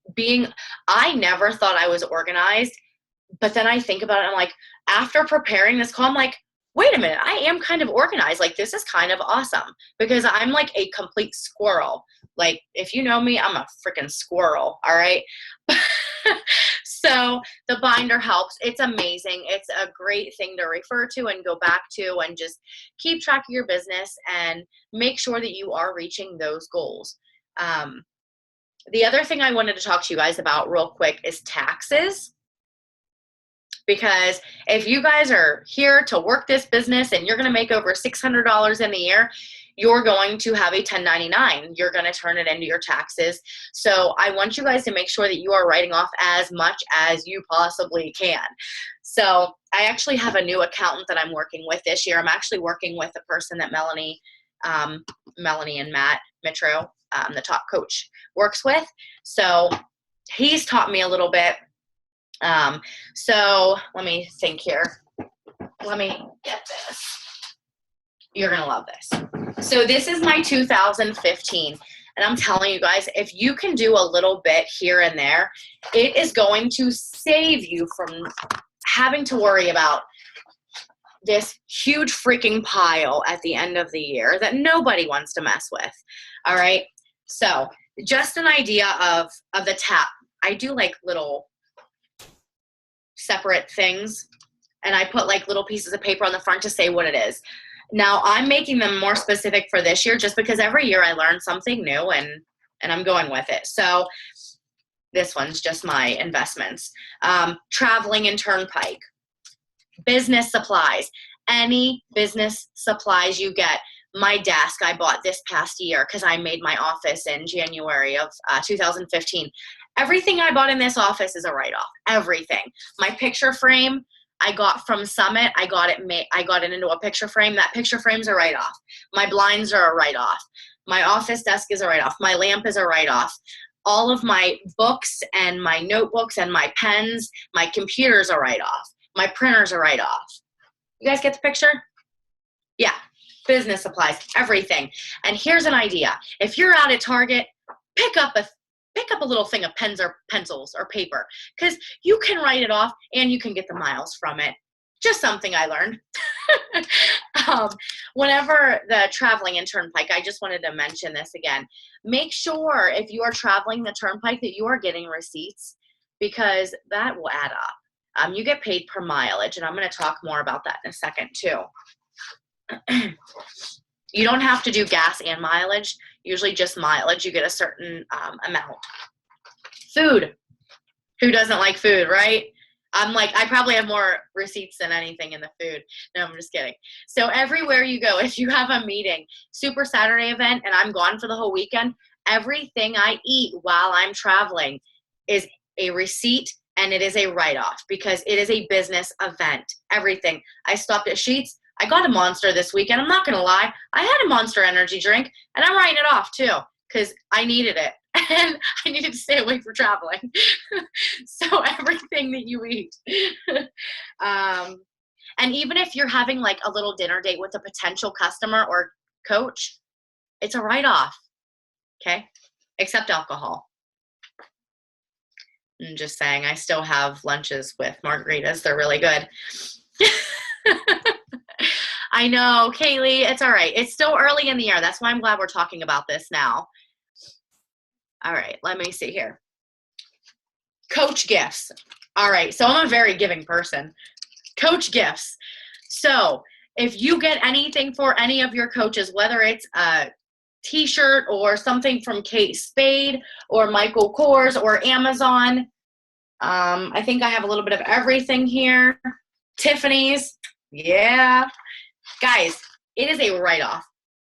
I never thought I was organized, but then I think about it, I'm like, after preparing this call, I'm like, wait a minute, I am kind of organized. Like, this is kind of awesome because I'm like a complete squirrel. Like, if you know me, I'm a freaking squirrel, all right? So the binder helps. It's amazing. It's a great thing to refer to and go back to and just keep track of your business and make sure that you are reaching those goals. The other thing I wanted to talk to you guys about real quick is taxes. Because if you guys are here to work this business and you're going to make over $600 in the year, you're going to have a 1099. You're going to turn it into your taxes. So I want you guys to make sure that you are writing off as much as you possibly can. So I actually have a new accountant that I'm working with this year. I'm actually working with a person that Melanie and Matt Mitro, the top coach, works with. So he's taught me a little bit. So let me think here. Let me get this. You're going to love this. So this is my 2015. And I'm telling you guys, if you can do a little bit here and there, it is going to save you from having to worry about this huge freaking pile at the end of the year that nobody wants to mess with. All right. So just an idea of the tap. I do like little separate things, and I put like little pieces of paper on the front to say what it is. Now I'm making them more specific for this year just because every year I learn something new and I'm going with it. So this one's just my investments. Traveling and Turnpike. Business supplies. Any business supplies you get. My desk I bought this past year because I made my office in January of 2015. Everything I bought in this office is a write-off. Everything. My picture frame I got from Summit. I got it into a picture frame. That picture frame's a write-off. My blinds are a write-off. My office desk is a write-off. My lamp is a write-off. All of my books and my notebooks and my pens, my computer's a write-off. My printer's a write-off. You guys get the picture? Yeah. Business supplies, everything. And here's an idea. If you're out at Target, pick up a little thing of pens or pencils or paper, because you can write it off and you can get the miles from it. Just something I learned. Whenever the traveling and Turnpike, I just wanted to mention this again. Make sure if you are traveling the Turnpike that you are getting receipts, because that will add up. You get paid per mileage, and I'm going to talk more about that in a second too. You don't have to do gas and mileage. Usually just mileage. You get a certain amount. Food. Who doesn't like food, right? I probably have more receipts than anything in the food. No, I'm just kidding. So everywhere you go, if you have a meeting, Super Saturday event, and I'm gone for the whole weekend, everything I eat while I'm traveling is a receipt, and it is a write-off because it is a business event. Everything. I stopped at Sheetz. I got a Monster this weekend. I'm not going to lie. I had a Monster energy drink, and I'm writing it off too because I needed it. And I needed to stay away from traveling. So everything that you eat. And even if you're having like a little dinner date with a potential customer or coach, it's a write-off. Okay? Except alcohol. I'm just saying, I still have lunches with margaritas. They're really good. I know, Kaylee, it's all right. It's still early in the year. That's why I'm glad we're talking about this now. All right, let me see here. Coach gifts. All right, so I'm a very giving person. Coach gifts. So if you get anything for any of your coaches, whether it's a t-shirt or something from Kate Spade or Michael Kors or Amazon, I think I have a little bit of everything here. Tiffany's. Yeah. Guys, it is a write-off.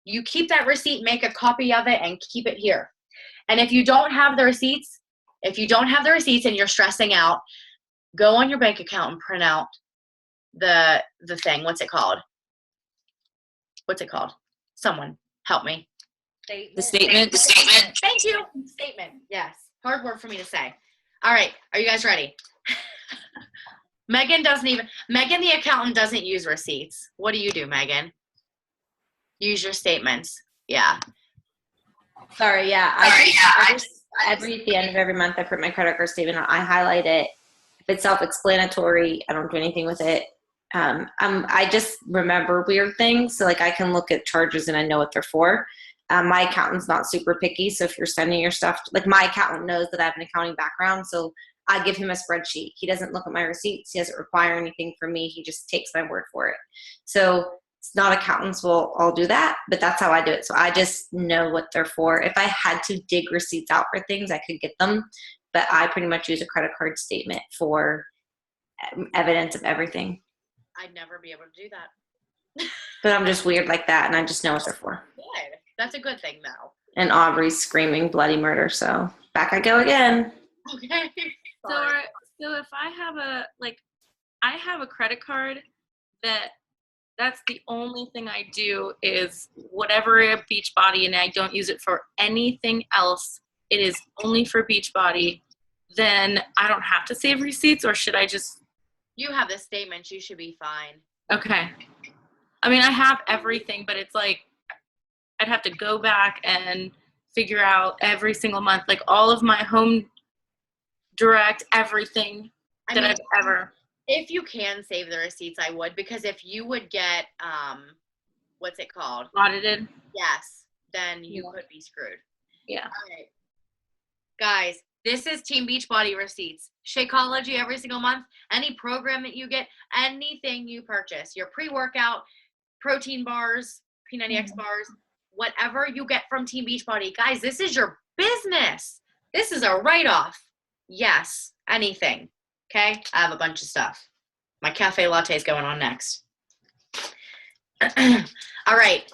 You keep that receipt, make a copy of it, and keep it here. And if you don't have the receipts, and you're stressing out, go on your bank account and print out the thing. What's it called? Someone help me. The statement. Thank you. Statement. Yes. Hard word for me to say. All right. Are you guys ready? Megan the accountant doesn't use receipts. What do you do, Megan? Use your statements. Yeah. Sorry, yeah. I just at the end of every month, I print my credit card statement. I highlight it. If it's self-explanatory, I don't do anything with it. I just remember weird things. So like I can look at charges and I know what they're for. My accountant's not super picky. So if you're sending your stuff, like my accountant knows that I have an accounting background. So I give him a spreadsheet. He doesn't look at my receipts. He doesn't require anything from me. He just takes my word for it. So it's not accountants will all do that, but that's how I do it. So I just know what they're for. If I had to dig receipts out for things, I could get them. But I pretty much use a credit card statement for evidence of everything. I'd never be able to do that. But I'm just weird like that, and I just know what they're for. Good. That's a good thing, though. And Aubrey's screaming bloody murder, so back I go again. Okay. So if I have a credit card that's the only thing I do is whatever Beachbody, and I don't use it for anything else. It is only for Beachbody. Then I don't have to save receipts, or should I just? You have the statements. You should be fine. Okay. I mean, I have everything, but it's like I'd have to go back and figure out every single month, like all of my Home Direct, everything I've ever. If you can save the receipts, I would, because if you would get, what's it called? Audited. Yes, then you Yeah. could be screwed. Yeah. All right. Guys, this is Team Beachbody receipts. Shakeology every single month. Any program that you get, anything you purchase, your pre-workout, protein bars, P90X bars, whatever you get from Team Beachbody. Guys, this is your business. This is a write-off. Yes, anything. Okay? I have a bunch of stuff. My cafe latte is going on next. All right.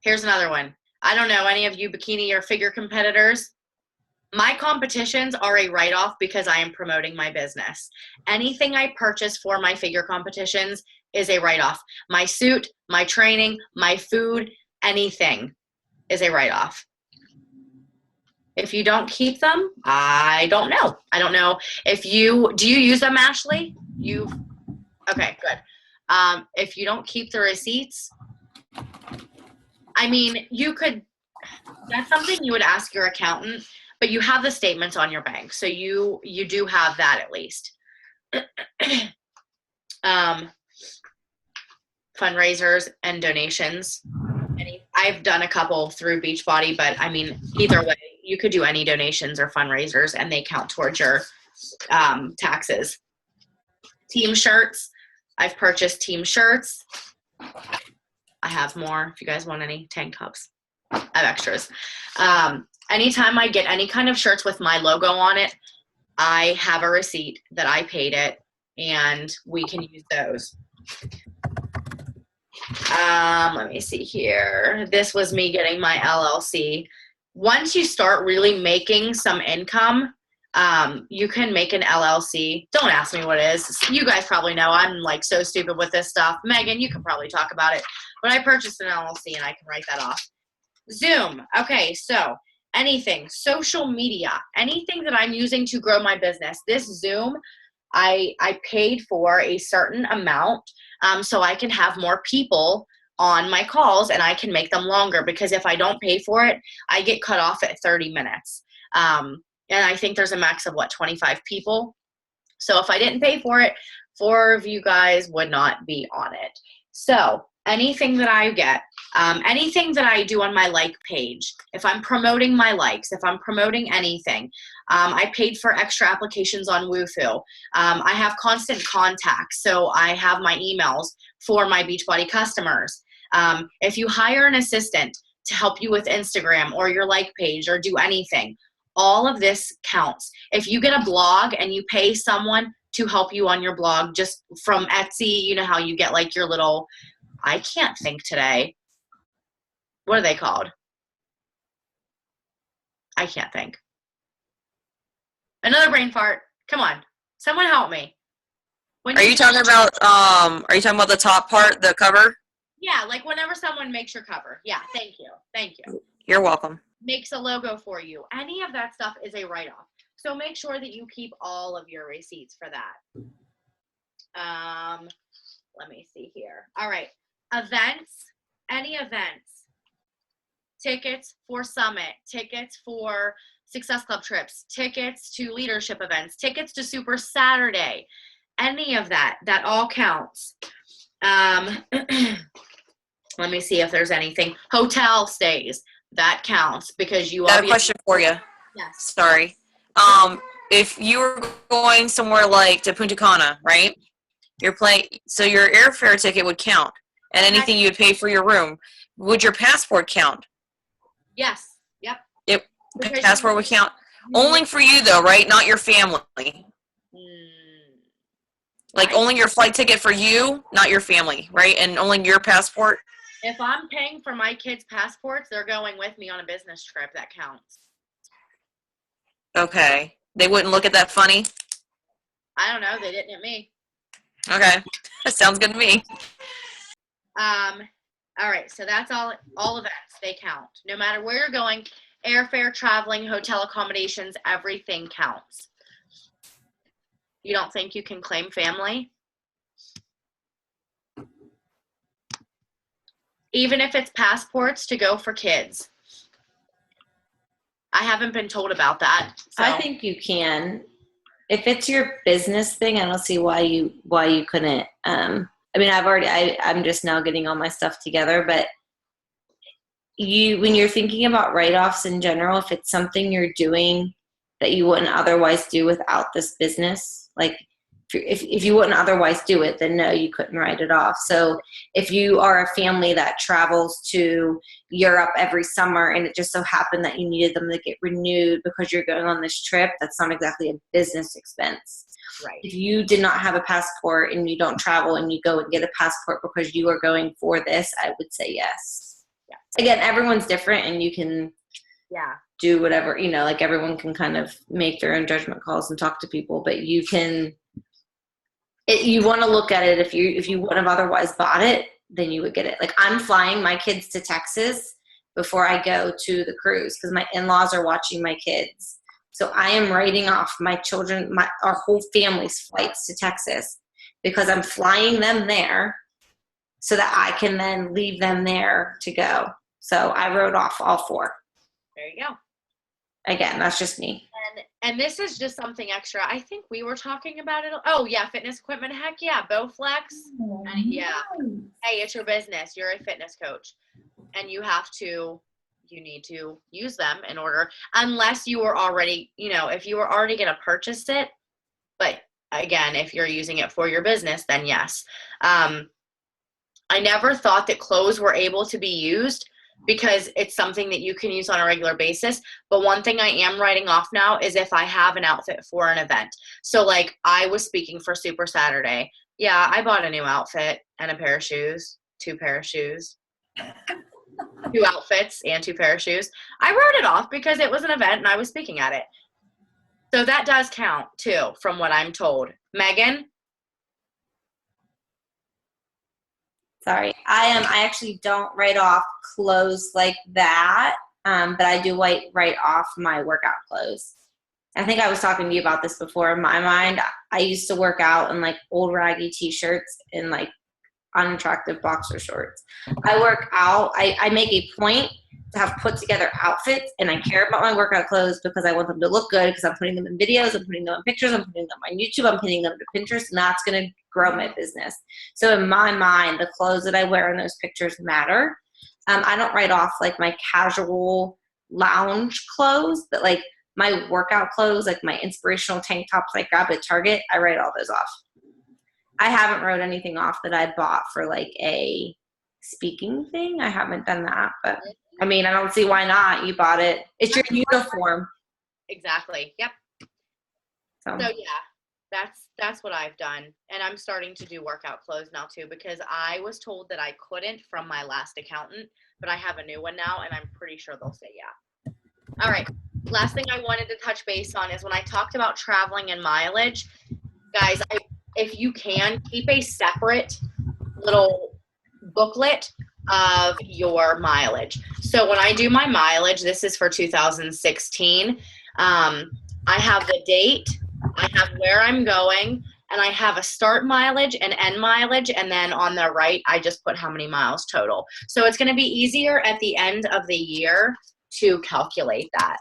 Here's another one. I don't know any of you bikini or figure competitors. My competitions are a write-off because I am promoting my business. Anything I purchase for my figure competitions is a write-off. My suit, my training, my food, anything is a write-off. If you don't keep them, I don't know. I don't know if you, do you use them, Ashley? Okay, good. If you don't keep the receipts, I mean, you could, that's something you would ask your accountant, but you have the statements on your bank. So you do have that at least. Fundraisers and donations. I've done a couple through Beachbody, but I mean, either way, you could do any donations or fundraisers and they count towards your taxes. Team shirts. I've purchased team shirts. I have more if you guys want any. Tank tops. I have extras. Anytime I get any kind of shirts with my logo on it, I have a receipt that I paid it and we can use those. Let me see here. This was me getting my LLC. Once you start really making some income, you can make an LLC. Don't ask me what it is. You guys probably know. I'm like so stupid with this stuff. Megan, you can probably talk about it. But I purchased an LLC and I can write that off. Zoom. Okay, so anything, social media, anything that I'm using to grow my business. This Zoom, I paid for a certain amount so I can have more people on my calls and I can make them longer, because if I don't pay for it, I get cut off at 30 minutes. And I think there's a max of 25 people. So if I didn't pay for it, 4 of you guys would not be on it. So anything that I get, anything that I do on my like page, if I'm promoting my likes, if I'm promoting anything, I paid for extra applications on Wufoo. I have constant contacts, so I have my emails for my Beachbody customers. If you hire an assistant to help you with Instagram or your like page or do anything, all of this counts. If you get a blog and you pay someone to help you on your blog, just from Etsy, you know how you get like your little, I can't think today. What are they called? I can't think. Another brain fart. Come on. Someone help me. Are you talking about the top part, the cover? Yeah, like whenever someone makes your cover. Yeah, thank you. Thank you. You're welcome. Makes a logo for you. Any of that stuff is a write-off. So make sure that you keep all of your receipts for that. Let me see here. All right. Events, any events. Tickets for Summit, tickets for Success Club trips, tickets to leadership events, tickets to Super Saturday, any of that all counts. Let me see if there's anything. Hotel stays, that counts because you Got a question for you. Yes. Sorry. If you were going somewhere like to Punta Cana, right? So your airfare ticket would count, and anything you would pay for your room. Would your passport count? Yes. Yep. Yep. Passport would count. Only for you though, right? Not your family. Like only your flight ticket for you, not your family, right? And only your passport. If I'm paying for my kids' passports, they're going with me on a business trip. That counts. Okay. They wouldn't look at that funny? I don't know. They didn't at me. Okay. That sounds good to me. All right. So that's all events. They count. No matter where you're going, airfare, traveling, hotel accommodations, everything counts. You don't think you can claim family? Even if it's passports to go for kids. I haven't been told about that. So. I think you can. if it's your business thing, I don't see why you couldn't. I mean, I'm just now getting all my stuff together, but when you're thinking about write-offs in general, if it's something you're doing that you wouldn't otherwise do without this business, like if you wouldn't otherwise do it, then no, you couldn't write it off. So if you are a family that travels to Europe every summer and it just so happened that you needed them to get renewed because you're going on this trip, that's not exactly a business expense. Right. If you did not have a passport and you don't travel and you go and get a passport because you are going for this, I would say yes. Yeah. Again, everyone's different and you can do whatever, like everyone can kind of make their own judgment calls and talk to people, but you want to look at it. If you wouldn't have otherwise bought it, then you would get it. Like I'm flying my kids to Texas before I go to the cruise because my in-laws are watching my kids. So I am writing off my children, our whole family's flights to Texas because I'm flying them there so that I can then leave them there to go. So I wrote off all 4. There you go. Again, that's just me. And this is just something extra. I think we were talking about it. Oh yeah, fitness equipment. Heck yeah, Bowflex. And yeah. Hey, it's your business. You're a fitness coach, and you need to use them in order, unless you were already, if you were already going to purchase it. But again, if you're using it for your business, then yes. I never thought that clothes were able to be used because it's something that you can use on a regular basis. But one thing I am writing off now is if I have an outfit for an event. So like I was speaking for Super Saturday. Yeah, I bought a new outfit and a pair of shoes, 2 pair of shoes, 2 outfits and 2 pair of shoes. I wrote it off because it was an event and I was speaking at it. So that does count too, from what I'm told. Megan? Sorry, I actually don't write off clothes like that, but I do write off my workout clothes. I think I was talking to you about this before. In my mind, I used to work out in like old raggy t-shirts and like unattractive boxer shorts. I work out. I make a point to have put together outfits, and I care about my workout clothes because I want them to look good because I'm putting them in videos, I'm putting them in pictures, I'm putting them on YouTube, I'm putting them to Pinterest, and that's going to grow my business. So in my mind, the clothes that I wear in those pictures matter. I don't write off like my casual lounge clothes, but like my workout clothes, like my inspirational tank tops I grab at Target, I write all those off. I haven't wrote anything off that I bought for like a speaking thing. I haven't done that, but I mean, I don't see why not. You bought it. It's your uniform. Exactly. Yep. So yeah, that's what I've done. And I'm starting to do workout clothes now too, because I was told that I couldn't from my last accountant, but I have a new one now and I'm pretty sure they'll say yeah. All right. Last thing I wanted to touch base on is when I talked about traveling and mileage, guys, if you can, keep a separate little booklet of your mileage. So when I do my mileage, this is for 2016, I have the date, I have where I'm going, and I have a start mileage and end mileage, and then on the right, I just put how many miles total. So it's going to be easier at the end of the year to calculate that.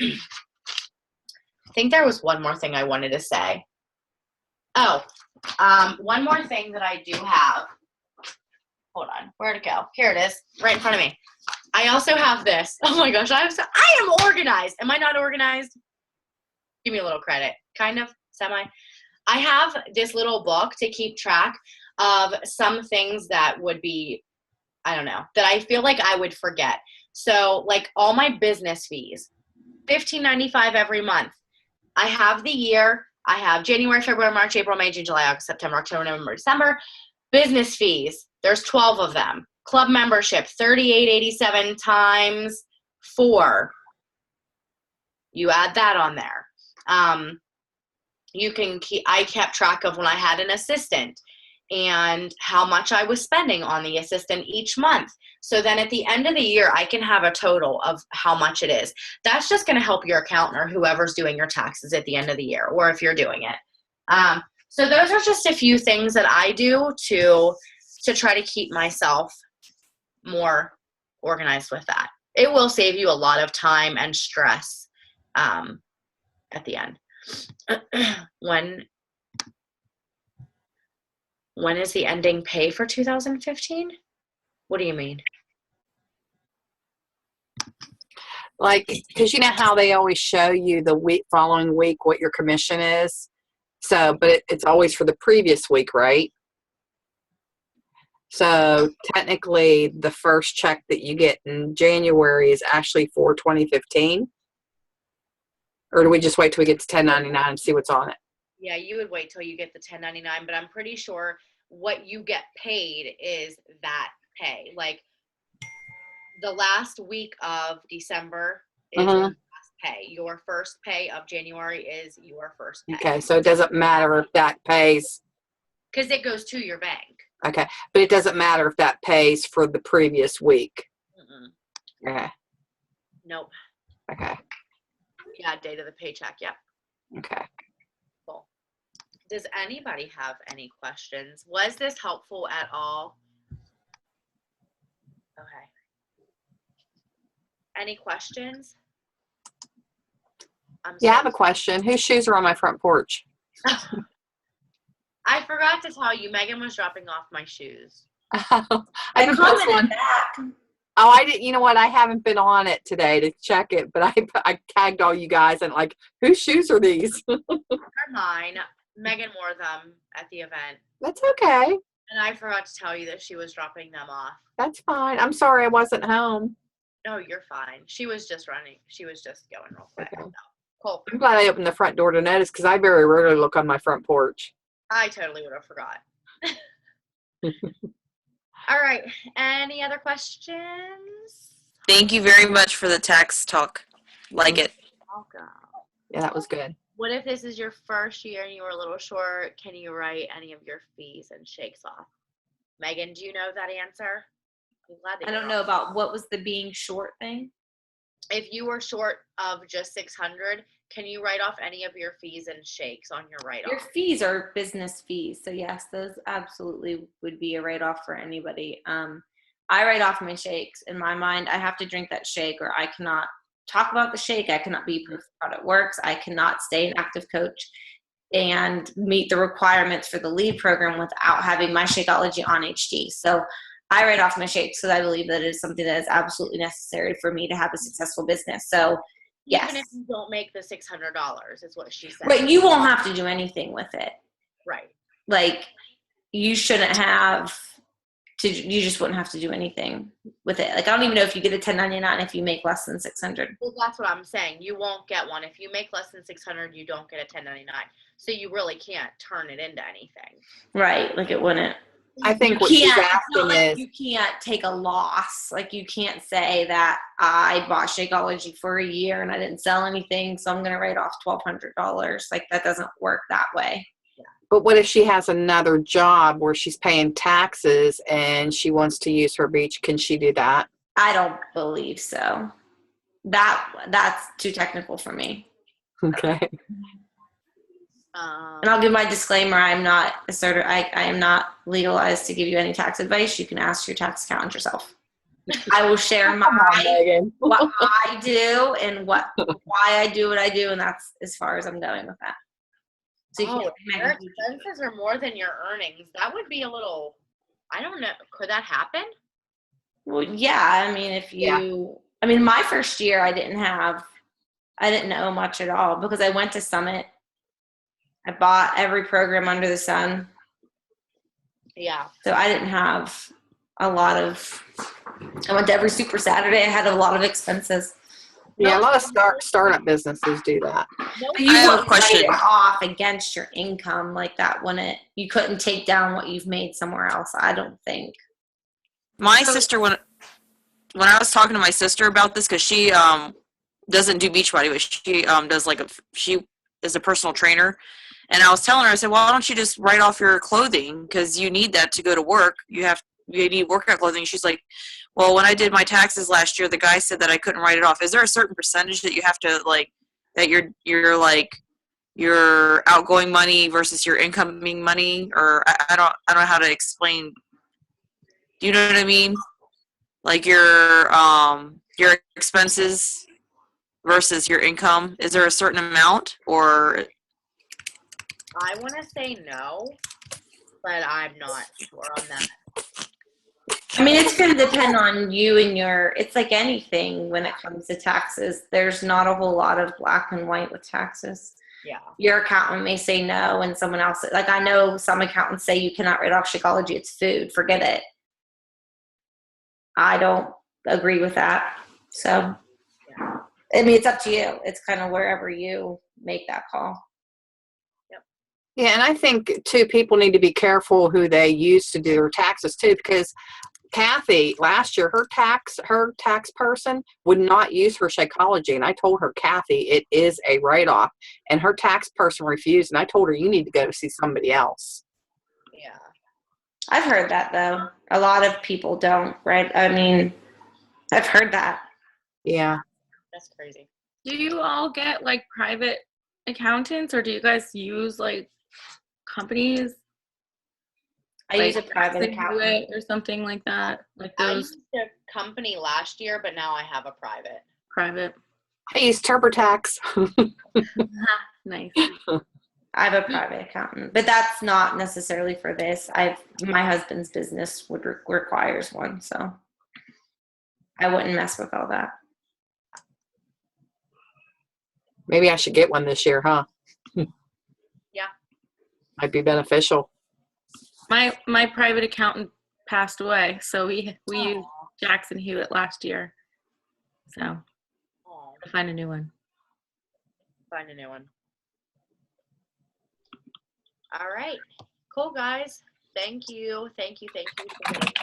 I think there was one more thing I wanted to say. Oh, one more thing that I do have. Hold on, where'd it go? Here it is, right in front of me. I also have this. Oh my gosh, I am organized. Am I not organized? Give me a little credit, kind of, semi. I have this little book to keep track of some things that would be, I don't know, that I feel like I would forget. So like all my business fees, $15.95 every month. I have the year. I have January, February, March, April, May, June, July, August, September, October, November, December. Business fees, there's 12 of them. Club membership, $38.87 times 4. You add that on there. I kept track of when I had an assistant and how much I was spending on the assistant each month. So then at the end of the year, I can have a total of how much it is. That's just going to help your accountant or whoever's doing your taxes at the end of the year, or if you're doing it. So those are just a few things that I do to try to keep myself more organized with that. It will save you a lot of time and stress at the end. When is the ending pay for 2015? What do you mean? Like, because you know how they always show you the week following week what your commission is. So, but it's always for the previous week, right? So technically, the first check that you get in January is actually for 2015. Or do we just wait till we get to 1099 and see what's on it? Yeah, you would wait till you get the 1099, but I'm pretty sure what you get paid is that pay. Like the last week of December is your last pay. Your first pay of January is your first pay. Okay, so it doesn't matter if that pays. Because it goes to your bank. Okay, but it doesn't matter if that pays for the previous week. Mm-mm. Okay. Nope. Okay. Yeah, date of the paycheck. Yep. Okay. Cool. Does anybody have any questions? Was this helpful at all? Okay. Any questions? Yeah, I have a question. Whose shoes are on my front porch? I forgot to tell you, Megan was dropping off my shoes. I didn't post one. Oh, I didn't. You know what? I haven't been on it today to check it, but I tagged all you guys and like, whose shoes are these? They're mine. Megan wore them at the event, That's okay. and I forgot to tell you that she was dropping them off. That's fine. I'm sorry I wasn't home. No, you're fine. She was just running. She was just going real quick. Okay. So, cool. I'm glad I opened the front door to notice because I very rarely look on my front porch. I totally would have forgot. All right. Any other questions? Thank you very much for the tax talk. Like it. Welcome. Yeah, that was good. What if this is your first year and you were a little short? Can you write any of your fees and shakes off? Megan, do you know that answer? I'm glad that I don't know about what was the being short thing. If you were short of just 600, can you write off any of your fees and shakes on your Your write-off? fees are business fees, so yes, those absolutely would be a write-off for anybody. I write off my shakes. In my mind, I have to drink that shake, or I cannot talk about the shake. I cannot be proof of how it works. I cannot stay an active coach and meet the requirements for the LEAD program without having my Shakeology on HD. So I write off my shakes because I believe that it is something that is absolutely necessary for me to have a successful business. So yes. Even if you don't make the $600, is what she said. Right, you won't have to do anything with it. Right. Like, you shouldn't have to, you just wouldn't have to do anything with it. Like, I don't even know if you get a 1099 if you make less than 600. Well, that's what I'm saying. You won't get one. If you make less than 600, you don't get a 1099. So you really can't turn it into anything. Right, like it wouldn't. I think what she's It's not asking like is, you can't take a loss. Like, you can't say that I bought Shakeology for a year and I didn't sell anything, so I'm going to write off $1,200. Like, that doesn't work that way. but what if she has another job where she's paying taxes and she wants to use her beach? Can she do that? I don't believe so. That's too technical for me. Okay. And I'll give my disclaimer: I'm not I am not legalized to give you any tax advice. You can ask your tax accountant yourself. I will share Megan. what I do and why I do what I do, and that's as far as I'm going with that. So you Oh, can your expenses are more than your earnings. That would be a little, I don't know. Could that happen? well, yeah. I mean, if you, I mean, my first year, I didn't know much at all because I went to Summit. I bought every program under the sun. Yeah. So I didn't have a lot of, I went to every Super Saturday. I had a lot of expenses. Yeah, a lot of startup businesses do that. But you I have a wouldn't question. write it off against your income like that you couldn't take down what you've made somewhere else, I don't think. My sister, when I was talking to my sister about this, because she doesn't do Beachbody, but she does she is a personal trainer. And I was telling her, I said, well, why don't you just write off your clothing? Because you need that to go to work. You need workout clothing. She's like, well, when I did my taxes last year, the guy said that I couldn't write it off. Is there a certain percentage that you have to that you're like your outgoing money versus your incoming money? Or I don't know how to explain. Do you know what I mean? Like your expenses. versus your income? Is there a certain amount, or I want to say no, but I'm not sure on that. I mean, it's going to depend on you and it's like anything when it comes to taxes. There's not a whole lot of black and white with taxes. Yeah. Your accountant may say no, and someone else, like I know some accountants say you cannot write off Shakeology, it's food, forget it. I don't agree with that. So, I mean, it's up to you. It's kind of wherever you make that call. Yeah, and I think too, people need to be careful who they use to do their taxes too, because Kathy last year, her tax person would not use her Shakeology, and I told her, Kathy, it is a write-off, and her tax person refused, and I told her, you need to go see somebody else. Yeah. I've heard that though. A lot of people don't, right? I mean, I've heard that. Yeah. That's crazy. Do you all get like private accountants, or do you guys use like companies? I use a private Like accountant. or something like that. Like I those used a company last year, but now I have a private. private. I use TurboTax. Nice. I have a private accountant, but that's not necessarily for this. My husband's business requires one, so I wouldn't mess with all that. Maybe I should get one this year, huh? Yeah. Might be beneficial. My private accountant passed away, so we Aw. used Jackson Hewitt last year. So Aw, I'll find a new one. find a new one. All right. Cool, guys. Thank you. Thank you. Thank you for getting